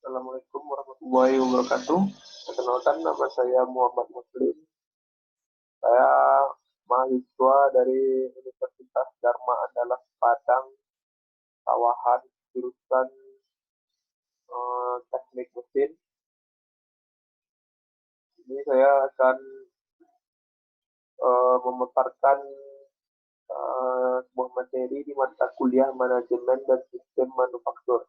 Assalamualaikum warahmatullahi wabarakatuh. Perkenalkan, nama saya Muhammad Muslim. Saya mahasiswa dari Universitas Dharma Andalas Padang, Sawahan, jurusan Teknik Mesin. Ini saya akan memaparkan sebuah materi di mata kuliah Manajemen dan Sistem Manufaktur.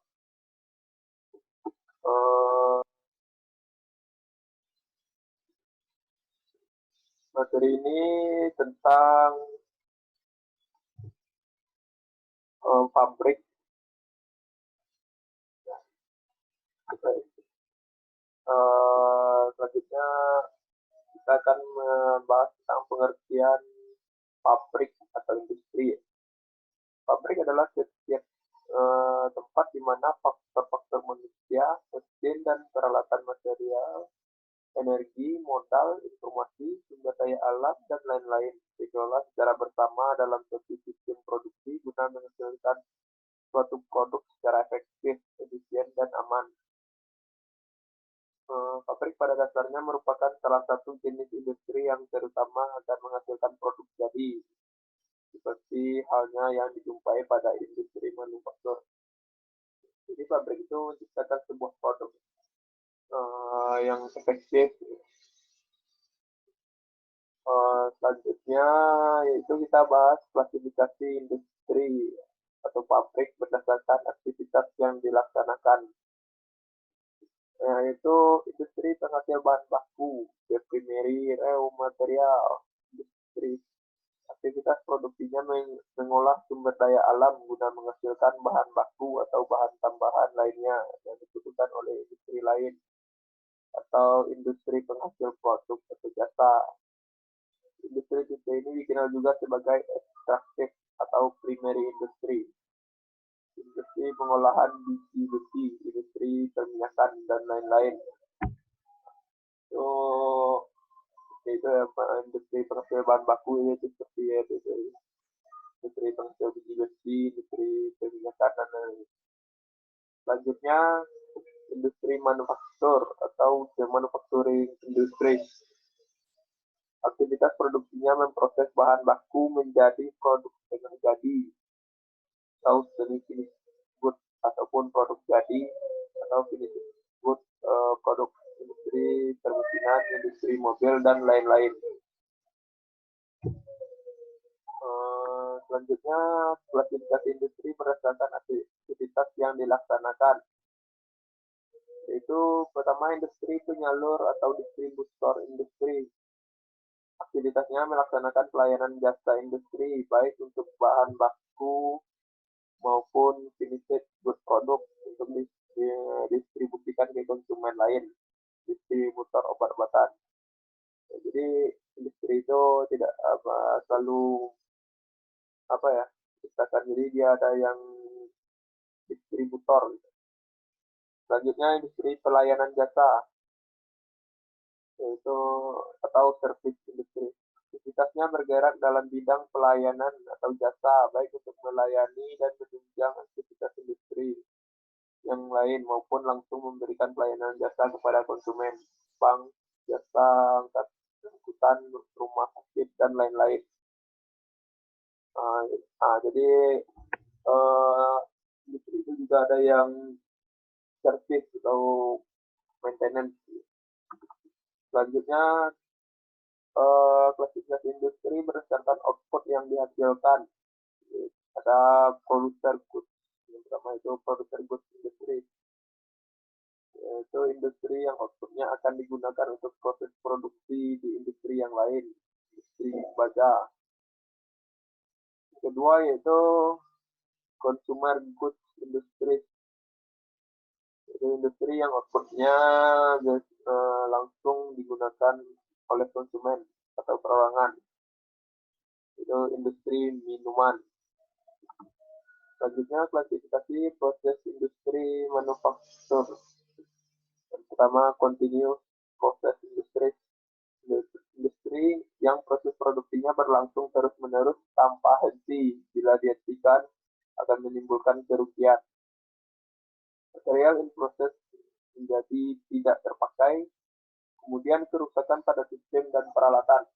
Materi ini tentang pabrik. Selanjutnya kita akan membahas tentang pengertian pabrik atau industri. Pabrik adalah setiap tempat di mana faktor-faktor manusia, mesin dan peralatan material, energi, modal, informasi, sumber daya alam, dan lain-lain dikelola secara bersama dalam suatu sistem produksi guna menghasilkan suatu produk secara efektif, efisien, dan aman. Pabrik pada dasarnya merupakan salah satu jenis industri yang terutama akan menghasilkan produk jadi, seperti halnya yang dijumpai pada industri manufaktur. Jadi pabrik itu menciptakan sebuah produk yang efektif. Selanjutnya yaitu kita bahas klasifikasi industri atau pabrik berdasarkan aktivitas yang dilaksanakan. Yaitu industri penghasil bahan baku, primary raw material, industri aktivitas produksinya mengolah sumber daya alam guna menghasilkan bahan baku atau bahan tambahan lainnya yang dibutuhkan oleh industri lain, atau industri penghasil produk atau jasa. Industri tipe ini dikenal juga sebagai ekstraktif atau primary industry. Industri pengolahan besi, industri perminyakan, dan lain-lain. Itu industri penghasil bahan baku itu seperti industri penghasil besi, industri perminyakan, dan lain-lain. Selanjutnya industri manufaktur atau manufacturing industry. Aktivitas produksinya memproses bahan baku menjadi produk setengah jadi atau semi-finished good, ataupun produk jadi atau finished good, produk industri permesinan, industri mobil, dan lain-lain. Selanjutnya klasifikasi industri berdasarkan aktivitas yang dilaksanakan, yaitu pertama industri penyalur atau distributor industri. Aktivitasnya melaksanakan pelayanan jasa industri, baik untuk bahan baku maupun finished good produk untuk didistribusikan ke konsumen lain, distributor obat-obatan. Jadi industri itu tidak selalu dikatakan, jadi dia ada yang distributor. Selanjutnya industri pelayanan jasa, yaitu atau service industri. Aktivitasnya bergerak dalam bidang pelayanan atau jasa, baik untuk melayani dan menunjang aktivitas industri yang lain maupun langsung memberikan pelayanan jasa kepada konsumen, bank, jasa angkutan, rumah sakit, dan lain-lain. Jadi industri itu juga ada yang service atau maintenance. Selanjutnya klasifikasi industri berdasarkan output yang dihasilkan. Ada producer goods. Yang pertama itu producer goods industry. Itu industri yang outputnya akan digunakan untuk proses produksi di industri yang lain, industri baja. Kedua yaitu consumer goods industry. Itu industri yang outputnya langsung digunakan oleh konsumen atau perorangan. Itu industri minuman. Selanjutnya klasifikasi proses industri manufaktur. Yang pertama continuous process industry. Industri yang proses produksinya berlangsung terus-menerus tanpa henti. Bila dihentikan akan menimbulkan kerugian. Material in process menjadi tidak terpakai, kemudian kerusakan pada sistem dan peralatan.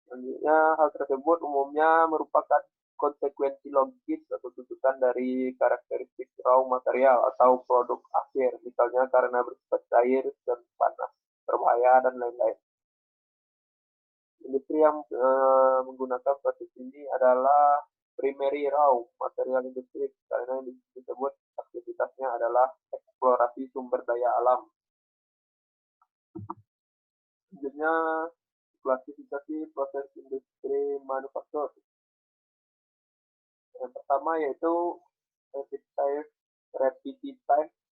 Selanjutnya, hal tersebut umumnya merupakan konsekuensi logis atau tuntutan dari karakteristik raw material atau produk akhir, misalnya karena bersifat cair dan panas, berbahaya, dan lain-lain. Industri yang menggunakan proses ini adalah primary raw material industri, karena industri tersebut aktivitasnya adalah eksplorasi sumber daya alam. Selanjutnya, klasifikasi proses industri manufaktur. Yang pertama yaitu repetitive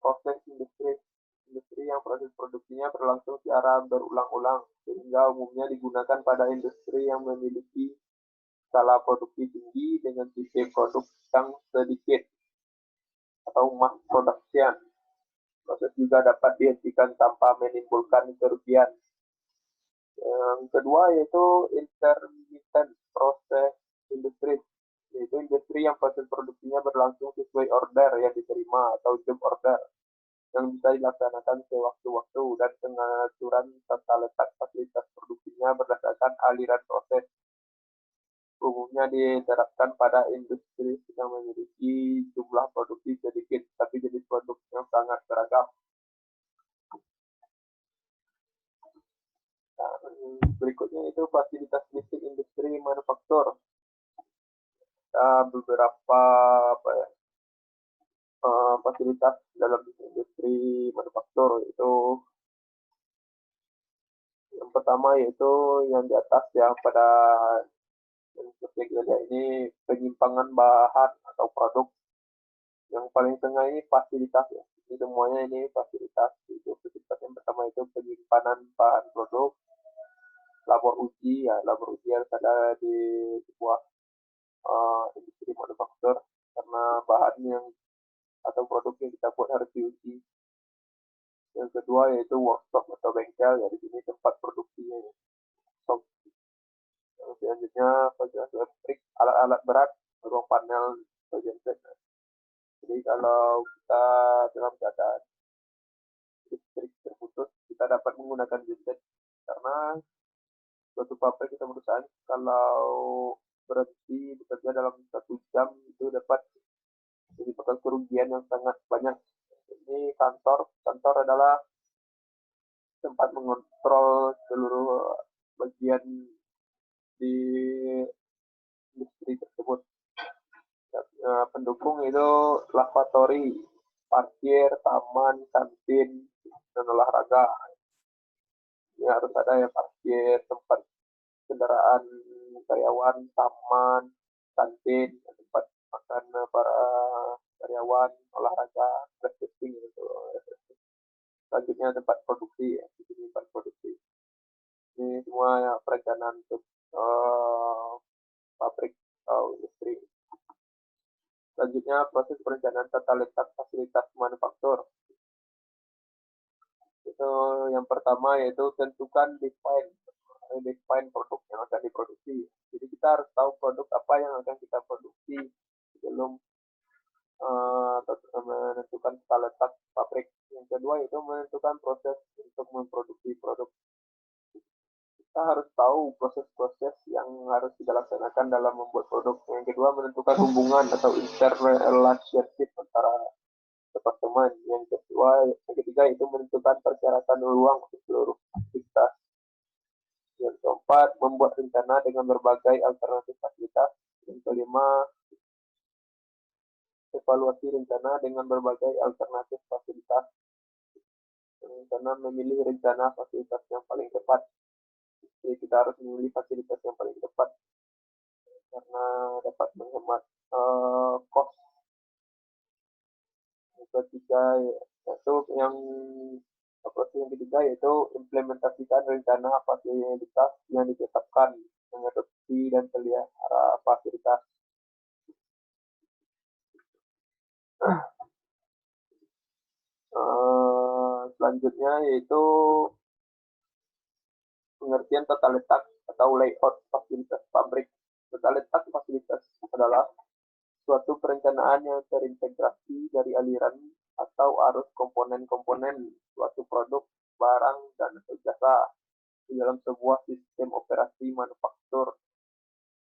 proses industri. Industri yang proses produksinya berlangsung secara berulang-ulang, sehingga umumnya digunakan pada industri yang memiliki skala produksi tinggi dengan sistem produk yang sedikit atau mass production. Proses juga dapat dihentikan tanpa menimbulkan kerugian. Yang kedua yaitu intermittent process industry, yaitu industri yang proses produksinya berlangsung sesuai order yang diterima atau job order, yang bisa dilaksanakan sewaktu-waktu dan pengaturan tata letak fasilitas produksinya berdasarkan aliran proses. Umumnya diterapkan pada industri yang memiliki jumlah produksi sedikit tapi jenis produk yang sangat beragam. Berikutnya itu fasilitas listrik industri manufaktur. Beberapa fasilitas dalam industri manufaktur, itu yang pertama yaitu yang di atas ya, pada seperti ini penyimpangan bahan atau produk. Yang paling tengah ini fasilitas ya. Ini semuanya ini fasilitas. Itu fasilitas yang pertama itu penyimpanan bahan produk. Labor uji ya, labor uji harus ada di sebuah industri manufaktur, karena bahan yang atau produk yang kita buat harus diuji. Yang kedua yaitu workshop atau bengkel, ya di sini tempat produksinya. Yang selanjutnya fasilitas listrik, alat-alat berat, ruang panel, genset. Jadi kalau kita dalam keadaan listrik terputus, kita dapat menggunakan genset, karena suatu pabrik kita perusahaan kalau berhenti bekerja dalam 1 jam itu dapat menyebabkan kerugian yang sangat banyak. Ini kantor adalah tempat mengontrol seluruh bagian di industri tersebut. Pendukung itu lavatory, parkir, taman, kantin, dan olahraga. Ini harus ada ya, parkir, tempat kendaraan karyawan, taman, kantin, tempat makan para karyawan, olahraga, refreshing gitu. Selanjutnya tempat produksi ya, di sini tempat produksi. Ini semua ya, perencanaan untuk pabrik atau industri. Selanjutnya proses perencanaan tata letak fasilitas manufaktur. Itu yang pertama yaitu tentukan define produk yang akan diproduksi. Jadi kita harus tahu produk apa yang akan kita produksi sebelum menentukan tata letak pabrik. Yang kedua yaitu menentukan proses untuk memproduksi produk. Kita harus tahu proses-proses yang harus kita laksanakan dalam membuat produk. Yang kedua menentukan hubungan atau interrelationship antara departemen. Yang ketiga itu menentukan persyaratan ruang untuk seluruh aktivitas. Yang keempat, membuat rencana dengan berbagai alternatif fasilitas. Yang kelima, evaluasi rencana dengan berbagai alternatif fasilitas. Yang keenam, memilih rencana fasilitas yang paling tepat. Jadi kita harus memilih fasilitas yang paling tepat karena dapat menghemat cost. Yang ketiga yaitu yang ketiga yaitu implementasikan rencana fasilitas yang ditetapkan, mengadopsi dan pelihara fasilitas. Selanjutnya yaitu pengertian tata letak atau layout fasilitas pabrik. Tata letak fasilitas adalah suatu perencanaan yang terintegrasi dari aliran atau arus komponen-komponen suatu produk, barang, dan atau jasa di dalam sebuah sistem operasi manufaktur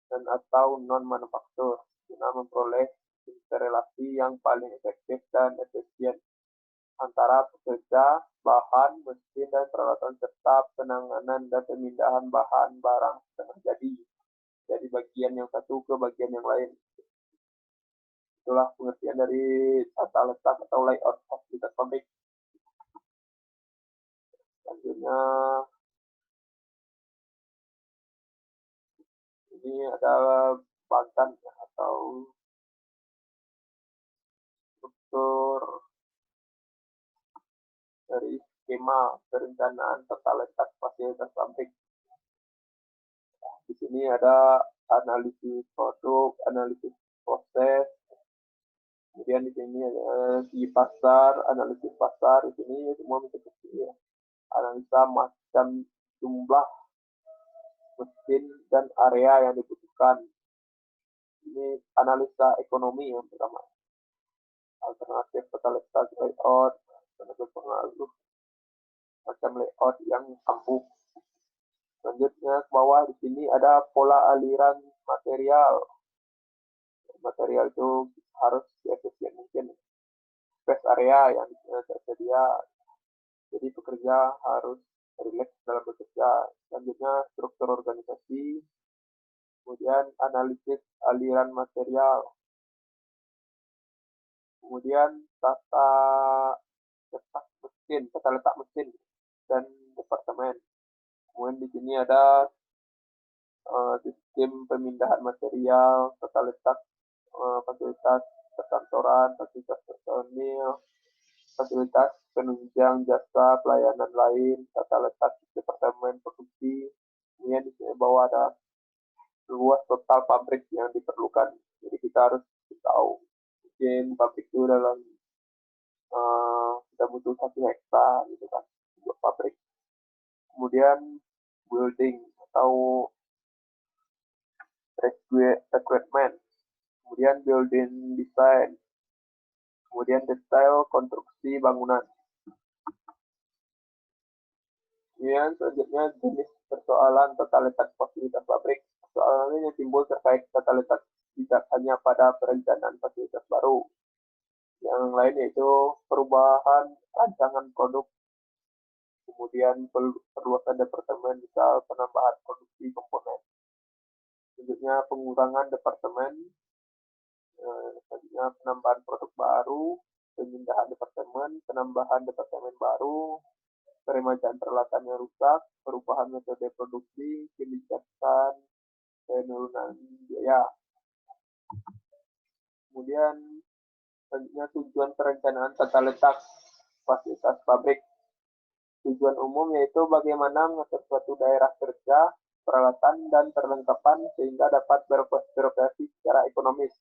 dan atau non-manufaktur guna memperoleh interrelasi yang paling efektif dan efisien antara pekerja, bahan, mesin, dan peralatan serta penanganan dan pemindahan bahan barang setengah jadi dari bagian yang satu ke bagian yang lain. Itulah pengertian dari tata letak atau layout fasilitas pabrik. Selanjutnya ini ada bagan atau struktur dari skema perencanaan tata letak fasilitas pabrik. Di sini ada analisis produk, analisis proses, kemudian di sini ada di pasar, analisis pasar, di sini semua mengikuti ya. Analisa macam jumlah mesin dan area yang dibutuhkan. Ini analisa ekonomi yang pertama. Alternatif tata letak layout, tenaga pengaruh macam layout yang ampuh. Selanjutnya ke bawah di sini ada pola aliran material. Material itu harus efisien mungkin. Space area yang tersedia. Jadi pekerja harus rileks dalam bekerja. Selanjutnya struktur organisasi. Kemudian analisis aliran material. Kemudian tata letak mesin dan departemen. Kemudian di sini ada sistem pemindahan material, tata letak fasilitas perkantoran, fasilitas personil, fasilitas penunjang jasa pelayanan lain, tata letak departemen produksi. Kemudian di sini bawah ada luas total pabrik yang diperlukan. Jadi kita harus tahu mungkin pabrik itu dalam kita butuh 1 hektar gitu kan untuk pabrik. Kemudian building atau requirement, kemudian building design, kemudian detail konstruksi bangunan. Kemudian selanjutnya jenis persoalan tata letak fasilitas pabrik. Persoalan ini timbul terkait tata letak tidak hanya pada perencanaan fasilitas baru. Yang lain yaitu perubahan rancangan produk, kemudian perluasan departemen, misal penambahan produksi komponen. Selanjutnya pengurangan departemen, selanjutnya penambahan produk baru, pemindahan departemen, penambahan departemen baru, peremajaan peralatan yang rusak, perubahan metode produksi, kebijakan, penurunan biaya. Kemudian selanjutnya tujuan perencanaan tata letak fasilitas pabrik. Tujuan umum yaitu bagaimana mengatur suatu daerah kerja, peralatan, dan perlengkapan sehingga dapat beroperasi secara ekonomis,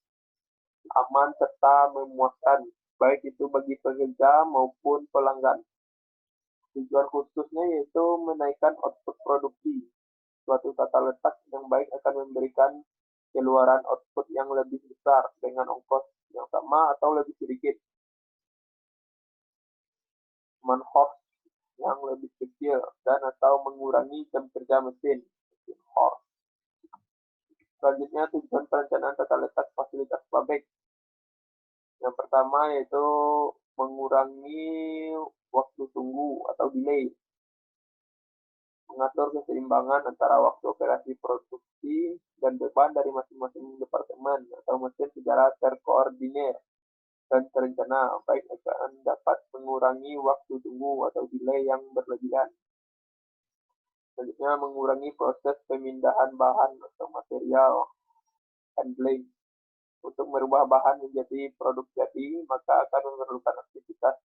aman, serta memuaskan, baik itu bagi pekerja maupun pelanggan. Tujuan khususnya yaitu menaikkan output produksi. Suatu tata letak yang baik akan memberikan keluaran output yang lebih besar dengan ongkos yang sama atau lebih sedikit. Manhorse yang lebih kecil dan atau mengurangi jam kerja mesin horse. Selanjutnya tujuan perencanaan tata letak fasilitas pabrik. Yang pertama yaitu mengurangi waktu tunggu atau delay. Mengatur keseimbangan antara waktu operasi produksi dan beban dari masing-masing departemen atau mesin secara terkoordinir dan terencana, baik akan dapat mengurangi waktu tunggu atau delay yang berlebihan. Selanjutnya mengurangi proses pemindahan bahan atau material handling. Untuk merubah bahan menjadi produk jadi, maka akan memerlukan aktivitas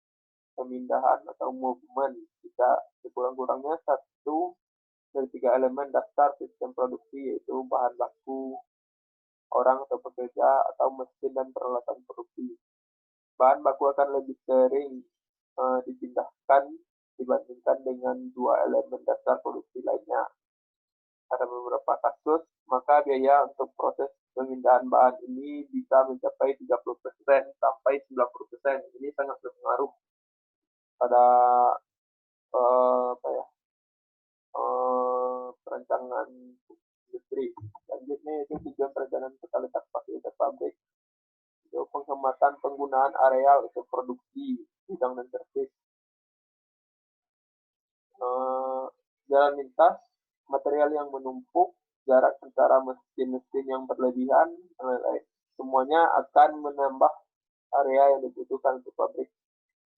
pemindahan atau movement. Jika sekurang-kurangnya 1 dari 3 elemen dasar sistem produksi, yaitu bahan baku, orang atau pekerja, atau mesin dan peralatan produksi. Bahan baku akan lebih sering dipindahkan dibandingkan dengan 2 elemen dasar produksi lainnya. Pada beberapa kasus, maka biaya untuk proses pemindahan bahan ini bisa mencapai 30% sampai 90%. Ini ini sangat berpengaruh pada apa ya, perancangan industri. Selanjutnya itu tujuan perencanaan tata letak fasilitas pabrik. Itu penghematan penggunaan areal untuk produksi, bidang dan servis. Jalan lintas, material yang menumpuk, jarak antara mesin-mesin yang berlebihan, dan lain-lain. Semuanya akan menambah area yang dibutuhkan untuk pabrik.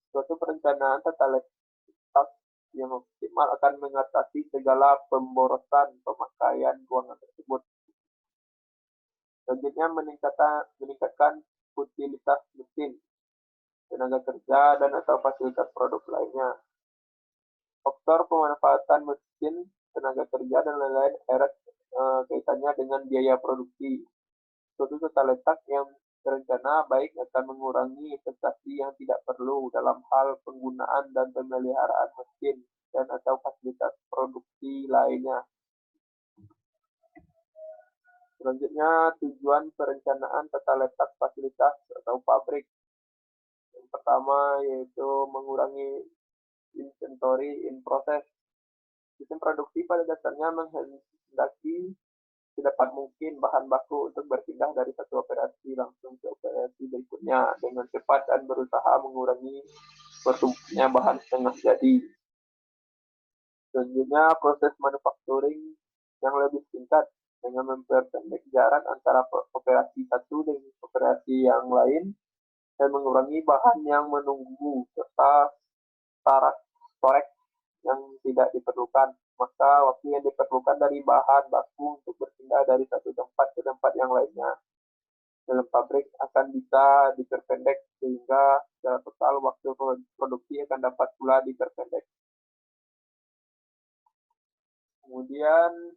Suatu perencanaan tata letak yang optimal akan mengatasi segala pemborosan pemakaian ruangan tersebut. Selanjutnya meningkatkan utilitas mesin, tenaga kerja, dan atau fasilitas produk lainnya. Faktor pemanfaatan mesin, tenaga kerja, dan lain-lain erat kaitannya dengan biaya produksi. Suatu tata letak yang terencana baik akan mengurangi investasi yang tidak perlu dalam hal penggunaan dan pemeliharaan mesin dan atau fasilitas produksi lainnya. Selanjutnya, tujuan perencanaan tata letak fasilitas atau pabrik. Yang pertama yaitu mengurangi inventory in process. Sistem produksi pada dasarnya menghendaki sedapat mungkin bahan baku untuk berpindah dari satu operasi langsung ke operasi berikutnya dengan cepat dan berusaha mengurangi bertumpuknya bahan setengah jadi. Selanjutnya, proses manufacturing yang lebih singkat dengan memperpendek jarak antara operasi satu dengan operasi yang lain dan mengurangi bahan yang menunggu serta storage yang tidak diperlukan. Maka waktu yang diperlukan dari bahan baku untuk berpindah dari satu tempat ke tempat yang lainnya dalam pabrik akan bisa diperpendek sehingga secara total waktu produksi akan dapat pula diperpendek. Kemudian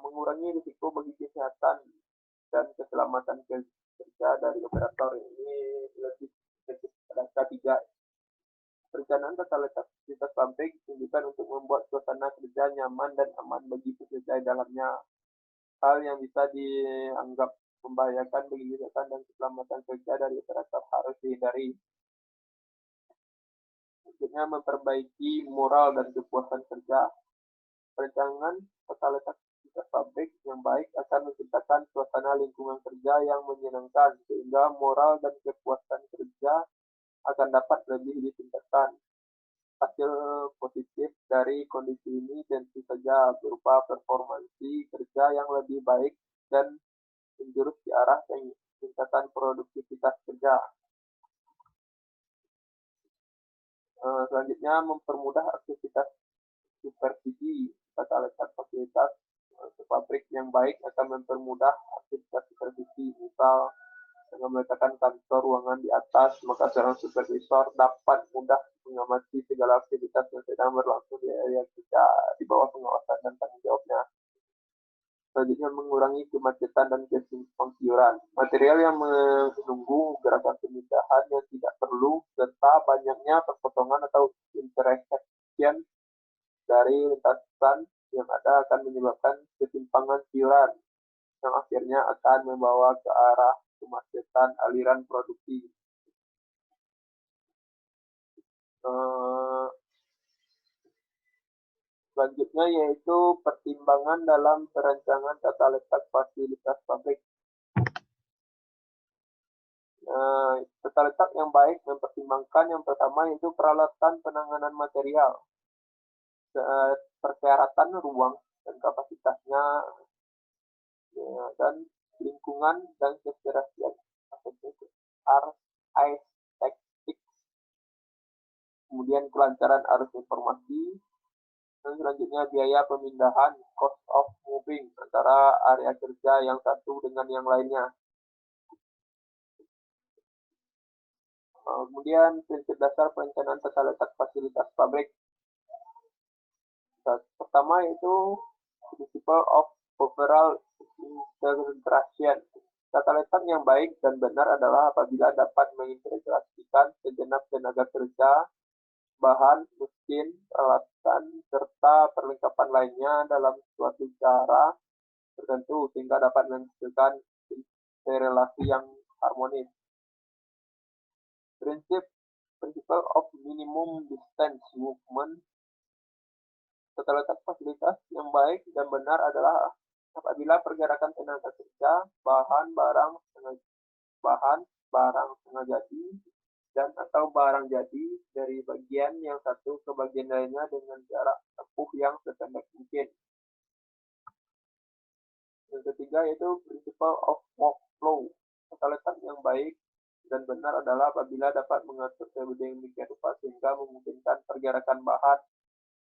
mengurangi risiko bagi kesehatan dan keselamatan kerja dari operator ini lebih pada ketiga. Perencanaan tata letak fasilitas pabrik ditujukan untuk membuat suasana kerja nyaman dan aman bagi pekerja di dalamnya. Hal yang bisa dianggap membahayakan bagi kesehatan dan keselamatan kerja dari operator harus dihindari. Selanjutnya, memperbaiki moral dan kepuasan kerja. Perencanaan tata letak fasilitas pabrik yang baik akan menciptakan suasana lingkungan kerja yang menyenangkan sehingga moral dan kepuasan kerja akan dapat lebih ditingkatkan. Hasil positif dari kondisi ini tentu saja berupa performansi kerja yang lebih baik dan menjurus ke arah peningkatan produktivitas kerja. Selanjutnya, mempermudah aktivitas supervisi tata letak fasilitas pabrik yang baik akan mempermudah aktivitas supervisi. Misal, dengan meletakkan kantor ruangan di atas, maka seorang supervisor dapat mudah mengamati segala aktivitas yang sedang berlangsung di area kerja di bawah pengawasan dan tanggung jawabnya. Selanjutnya, mengurangi kemacetan dan kesimpang siuran. Material yang menunggu gerakan pemindahan yang tidak perlu serta banyaknya perpotongan atau intersection dari lintasan yang ada akan menyebabkan kesimpangan siuran yang akhirnya akan membawa ke arah kemacetan aliran produksi. Selanjutnya yaitu pertimbangan dalam perencanaan tata letak fasilitas pabrik. Tata letak yang baik mempertimbangkan yang pertama yaitu peralatan penanganan material, persyaratan ruang dan kapasitasnya, dan lingkungan dan keserasian arsitektik, kemudian kelancaran arus informasi, dan selanjutnya biaya pemindahan, cost of moving antara area kerja yang satu dengan yang lainnya. Kemudian prinsip dasar perencanaan tata letak fasilitas pabrik. Pertama yaitu principle of overall integration. Tata letak yang baik dan benar adalah apabila dapat mengintegrasikan segenap tenaga kerja, bahan, mesin, peralatan, serta perlengkapan lainnya dalam suatu cara tertentu sehingga dapat menghasilkan relasi yang harmonis. Principle of minimum distance movement. Tata letak fasilitas yang baik dan benar adalah apabila pergerakan tenaga kerja, bahan, barang setengah jadi, dan atau barang jadi dari bagian yang satu ke bagian lainnya dengan jarak tempuh yang sependek mungkin. Yang ketiga yaitu principle of workflow. Tata letak yang baik dan benar adalah apabila dapat mengatur sedemikian rupa sehingga memungkinkan pergerakan bahan,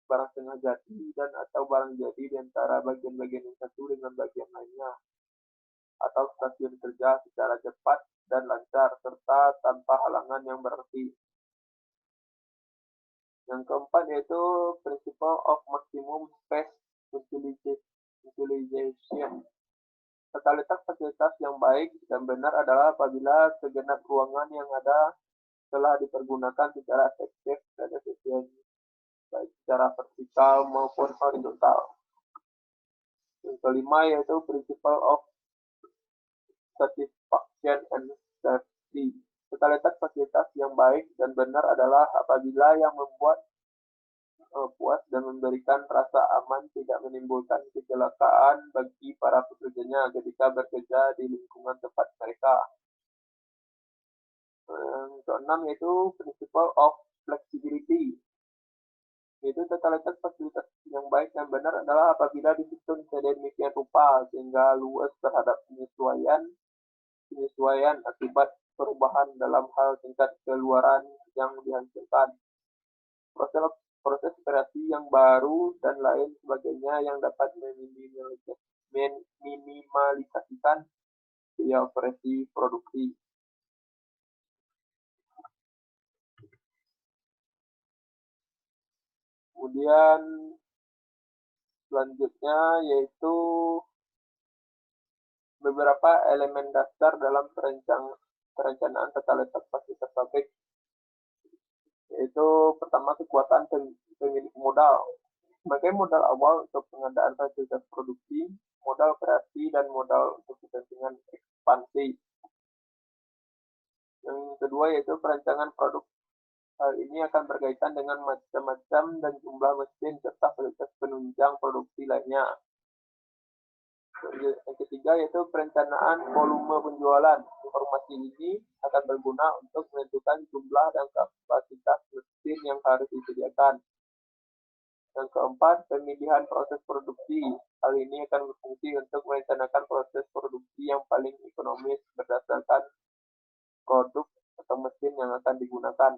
barang setengah jadi, dan atau barang jadi di antara bagian-bagian yang satu dengan bagian lainnya, atau stasiun kerja secara cepat dan lancar, serta tanpa halangan yang berarti. Yang keempat yaitu principle of maximum space utilization. Tata letak fasilitas yang baik dan benar adalah apabila segenap ruangan yang ada telah dipergunakan secara efektif dan efisien, baik secara vertikal maupun horizontal. Yang kelima yaitu principle of satisfaction and safety. Tata letak fasilitas yang baik dan benar adalah apabila yang membuat puas dan memberikan rasa aman, tidak menimbulkan kecelakaan bagi para pekerjanya ketika bekerja di lingkungan tempat mereka. Yang keenam yaitu principle of flexibility. Yaitu tata letak fasilitas yang baik dan benar adalah apabila disusun sedemikian rupa sehingga luas terhadap penyesuaian akibat perubahan dalam hal tingkat keluaran yang dihasilkan. Proses operasi yang baru dan lain sebagainya yang dapat meminimalisasikan biaya operasi produksi. Kemudian selanjutnya yaitu beberapa elemen dasar dalam perencanaan tata letak fasilitas pabrik. Yaitu pertama kekuatan pemilik modal. Sebagai modal awal untuk pengadaan fasilitas produksi, modal operasi, dan modal untuk kepentingan ekspansi. Yang kedua yaitu perancangan produk. Hal ini akan berkaitan dengan macam-macam dan jumlah mesin serta fasilitas penunjang produksi lainnya. Yang ketiga yaitu perencanaan volume penjualan. Informasi ini akan berguna untuk menentukan jumlah dan kapasitas mesin yang harus disediakan. Yang keempat, pemilihan proses produksi. Hal ini akan berfungsi untuk merencanakan proses produksi yang paling ekonomis berdasarkan produk atau mesin yang akan digunakan.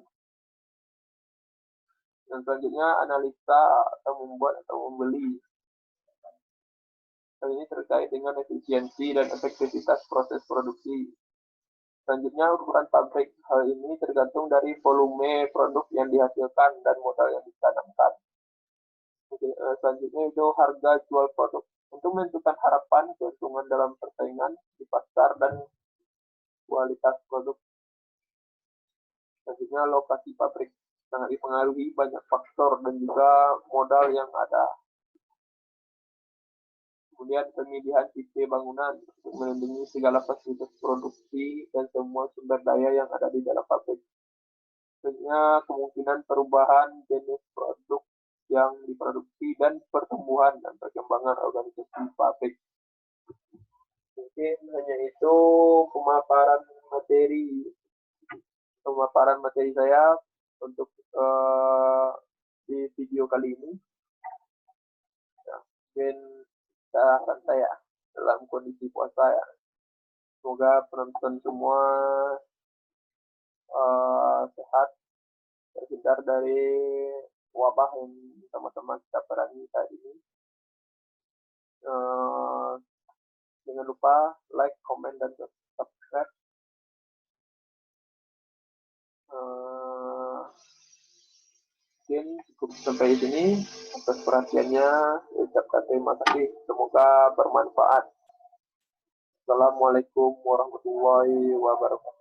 Dan selanjutnya, analisa atau membuat atau membeli. Hal ini terkait dengan efisiensi dan efektivitas proses produksi. Selanjutnya, ukuran pabrik. Hal ini tergantung dari volume produk yang dihasilkan dan modal yang ditanamkan. Selanjutnya itu harga jual produk. Untuk menentukan harapan keuntungan dalam persaingan di pasar dan kualitas produk. Selanjutnya, lokasi pabrik. Sangat dipengaruhi banyak faktor dan juga modal yang ada. Kemudian pemilihan tipe bangunan untuk melindungi segala fasilitas produksi dan semua sumber daya yang ada di dalam pabrik. Selanjutnya kemungkinan perubahan jenis produk yang diproduksi dan pertumbuhan dan perkembangan organisasi pabrik. Mungkin hanya itu pemaparan materi saya untuk di video kali ini. Ya, mungkin saran saya dalam kondisi puasa ya. Semoga penonton semua sehat, terhindar dari wabah yang sama-sama kita perangi saat ini. Jangan lupa like, comment, dan subscribe. Mungkin cukup sampai di sini. Atas perhatiannya, saya ucapkan terima kasih. Semoga bermanfaat. Assalamualaikum warahmatullahi wabarakatuh.